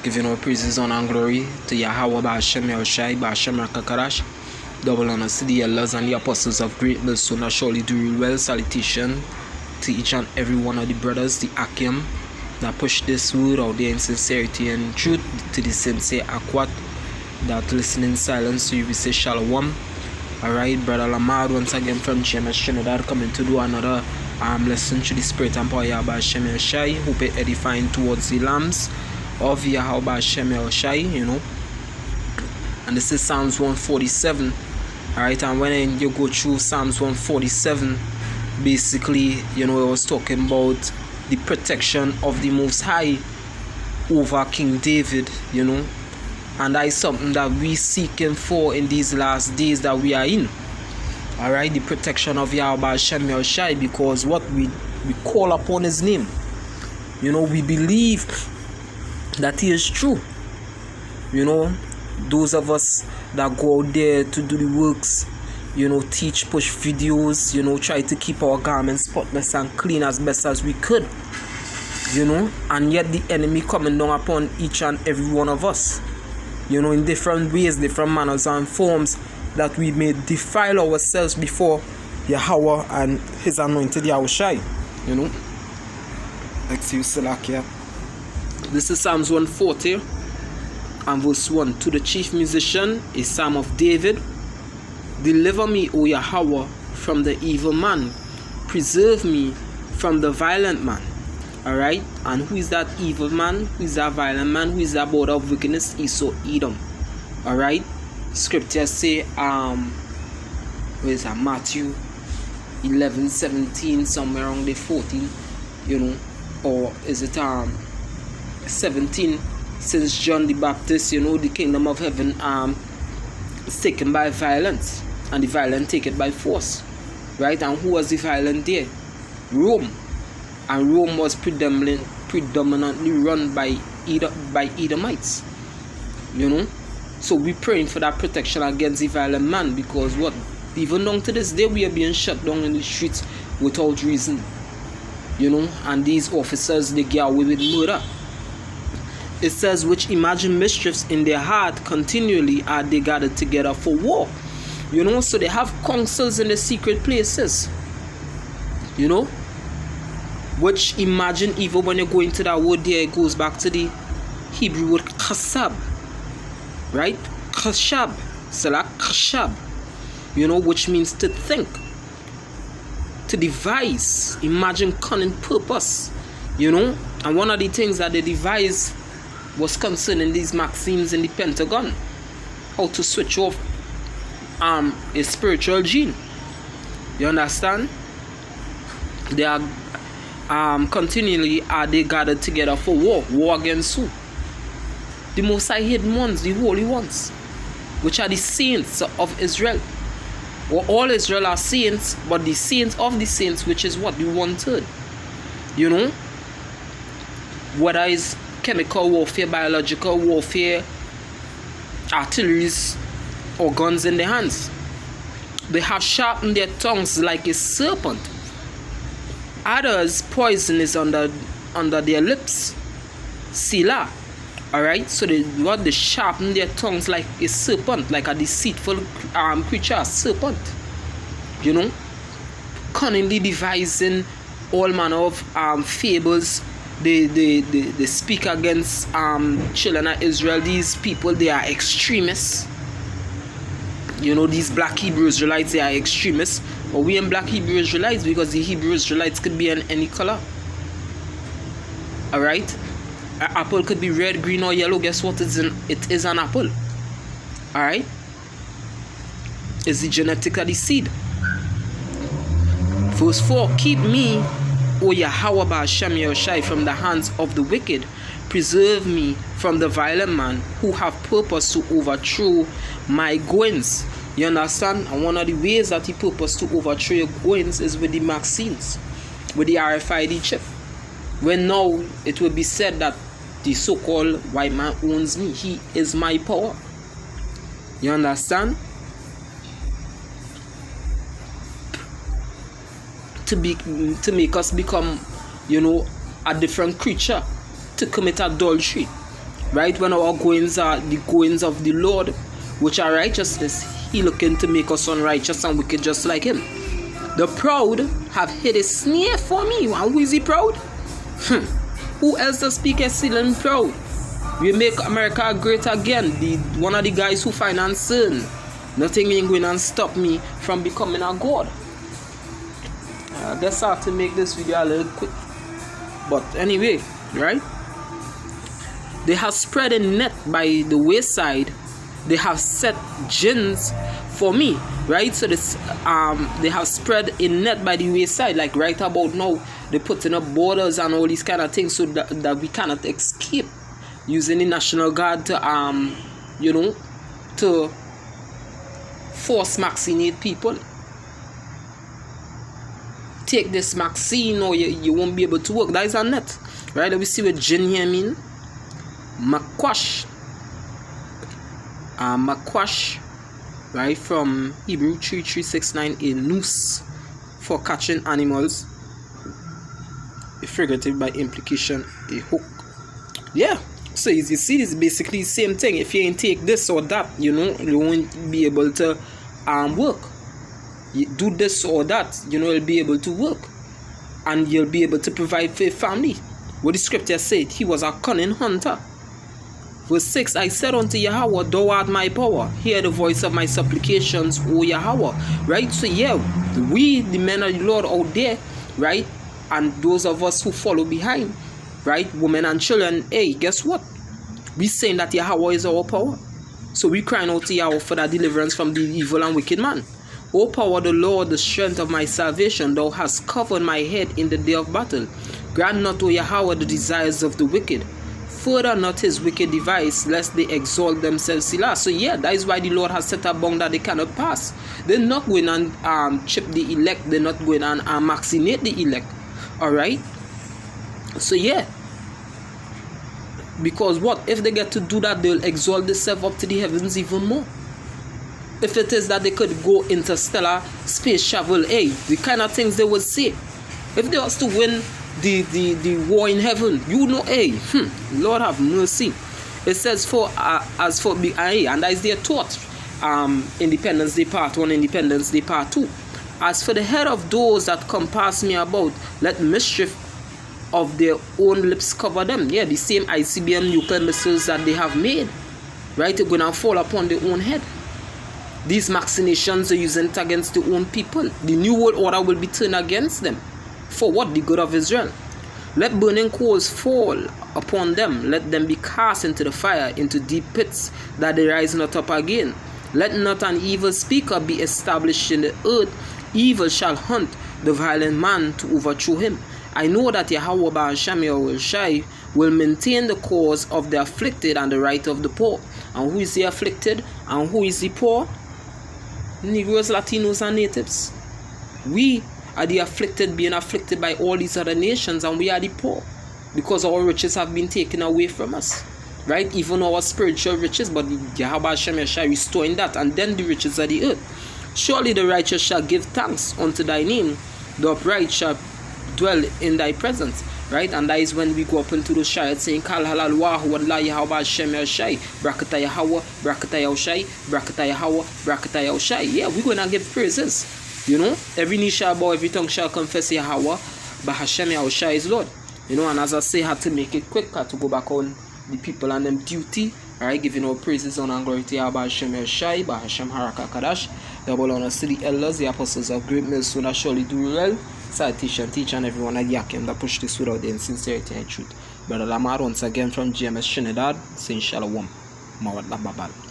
Giving all praises, honor, and glory to Yahweh Ba'ashem Yahushai, Ba'ashem Rakakarash. Double honors to the elders and the apostles of great mercy. Surely do you well. Salutation to each and every one of the brothers, the Akim, that push this word out there in sincerity and truth, to the sincere Akwat that listen in silence. So you will say Shalom. Alright, Brother Lamar, once again from GMS Trinidad, coming to do another lesson to the Spirit and Power Yahweh Ba'ashem Yahushai. Hope it edifying towards the lambs of Yahweh Ba'ashem Yahushai, you know. And this is Psalms 147. Alright, and when you go through Psalms 147, basically, you know, it was talking about the protection of the Most High over King David, you know. And that is something that we seeking for in these last days that we are in. Alright, the protection of Yahweh Ba'ashem Yahushai, because what we call upon his name. You know, we believe that he is true. You know, those of us that go out there to do the works, you know, teach, push videos, you know, try to keep our garments spotless and clean as best as we could, you know, and yet the enemy coming down upon each and every one of us, you know, in different ways, different manners and forms, that we may defile ourselves before Yahweh and his anointed Yahushai, you know. Excuse Salakia. This is Psalms 140 and verse 1. To the chief musician, a psalm of David. Deliver me, O Yahweh, from the evil man. Preserve me from the violent man. Alright? And who is that evil man? Who is that violent man? Who is that border of wickedness? Esau, Edom. Alright? Scriptures say, where is that? Matthew 11:17, somewhere around the 14, you know, or is it 17? Since John the Baptist, you know, the kingdom of heaven is taken by violence, and the violent take it by force, right? And who was the violent there? Rome. And Rome was predominantly run by Edomites, you know. So we're praying for that protection against the violent man, because what, even down to this day, we are being shut down in the streets without reason, you know. And these officers, they get away with murder. It says, which imagine mischiefs in their heart continually are they gathered together for war. You know, so they have councils in the secret places. You know, which imagine evil. When you go into that word there, it goes back to the Hebrew word chasab. Right? Chashab. Salah chashab. You know, which means to think. To devise. Imagine cunning purpose. You know, and one of the things that they devise was concerning these Maxims in the Pentagon, how to switch off a spiritual gene. You understand? They are continually are they gathered together for war against who? The Most High hidden ones, the holy ones, which are the saints of Israel. Well, all Israel are saints, but the saints of the saints, which is what? The 1/3. You know, whether it's chemical warfare, biological warfare, artilleries, or guns in their hands. They have sharpened their tongues like a serpent. Others, poison is under their lips. Sila. Alright? So they sharpen their tongues like a serpent, like a deceitful creature, a serpent. You know? Cunningly devising all manner of fables. They speak against children of Israel. These people, they are extremists. You know, these black Hebrew Israelites, they are extremists. But we ain't black Hebrew Israelites, because the Hebrew Israelites could be in any color. Alright? An apple could be red, green, or yellow. Guess what? It is an apple. Alright? It's the genetic of the seed. Verse 4. Keep me, O Yahweh Ba'ashem Yahushai, from the hands of the wicked. Preserve me from the violent man who have purpose to overthrow my goings. You understand? And one of the ways that he purpose to overthrow your goings is with the Maxims, with the RFID chip. When now it will be said that the so-called white man owns me. He is my power. You understand? To make us become, you know, a different creature, to commit adultery, right? When our goings are the goings of the Lord, which are righteousness, he looking to make us unrighteous and wicked just like him. The proud have hid a snare for me. And who is he proud? Who else does speak a still proud? We make America great again. One of the guys who finance sin. Nothing ain't going to stop me from becoming a god. I guess I have to make this video a little quick. But anyway, right? They have spread a net by the wayside. They have set gins for me, right? So this they have spread a net by the wayside, like right about now they're putting up borders and all these kind of things so that we cannot escape, using the National Guard to to force vaccinate people. Take this vaccine or you won't be able to work. That is a net, right? Let me see what gin here mean. Makwash, right, from Hebrew 3369, a noose for catching animals, a figurative by implication, a hook. Yeah, so as you see, this is basically the same thing. If you ain't take this or that, you won't be able to work. You do this or that, you'll be able to work, and you'll be able to provide for your family. What the scripture said, he was a cunning hunter. Verse 6, I said unto Yahweh, thou art my power. Hear the voice of my supplications, O Yahweh. Right? So yeah, we, the men of the Lord out there, right? And those of us who follow behind, right? Women and children, hey, guess what? We saying that Yahweh is our power. So we crying out to Yahweh for that deliverance from the evil and wicked man. O power, the Lord, the strength of my salvation, thou hast covered my head in the day of battle. Grant not, O Yahweh, the desires of the wicked. Further not his wicked device, lest they exalt themselves. So yeah, that is why the Lord has set a bound that they cannot pass. They're not going and chip the elect. They're not going and vaccinate the elect. Alright? So yeah. Because what? If they get to do that, they'll exalt themselves up to the heavens even more. If it is that they could go interstellar space travel, hey, the kind of things they would say. If they was to win the war in heaven, hey, Lord have mercy. It says as for and that is their thought. Independence Day Part 1, Independence Day Part 2. As for the head of those that compass me about, let mischief of their own lips cover them. Yeah, the same ICBM nuclear missiles that they have made, right, are going to fall upon their own head. These machinations are used against their own people. The new world order will be turned against them. For what? The good of Israel. Let burning coals fall upon them. Let them be cast into the fire, into deep pits, that they rise not up again. Let not an evil speaker be established in the earth. Evil shall hunt the violent man to overthrow him. I know that Yahweh Ba'Hashem Yahushai will maintain the cause of the afflicted and the right of the poor. And who is the afflicted and who is the poor? Negroes, Latinos, and natives. We are the afflicted, being afflicted by all these other nations, and we are the poor because our riches have been taken away from us, right? Even our spiritual riches, but Yahweh Hashem shall restoring that, and then the riches of the earth. Surely the righteous shall give thanks unto thy name, the upright shall dwell in thy presence, right? And that is when we go up into the Shayat saying, Kal halal wahu Allah Yahweh Hashem Yahshai, Brakata Yahweh, Brakata Yahshai, Brakata Yahweh, Brakata Yahshai. Yeah, we're gonna give praises. Every knee shall bow, every tongue shall confess Yahweh, but Hashem Yahushua is Lord. And as I say, I had to make it quick, to go back on the people and them duty. Alright, giving all praises, honor, and glory to Yahweh Hashem Yahushua, by Hashem Haraka Kadash. Double honor to the elders, the apostles of great mills, soon I surely do well. Citation, teach and everyone at Yakim that push this without the sincerity and truth. Brother Lamar once again from GMS Trinidad, saying Shalom. Mawad Lababal.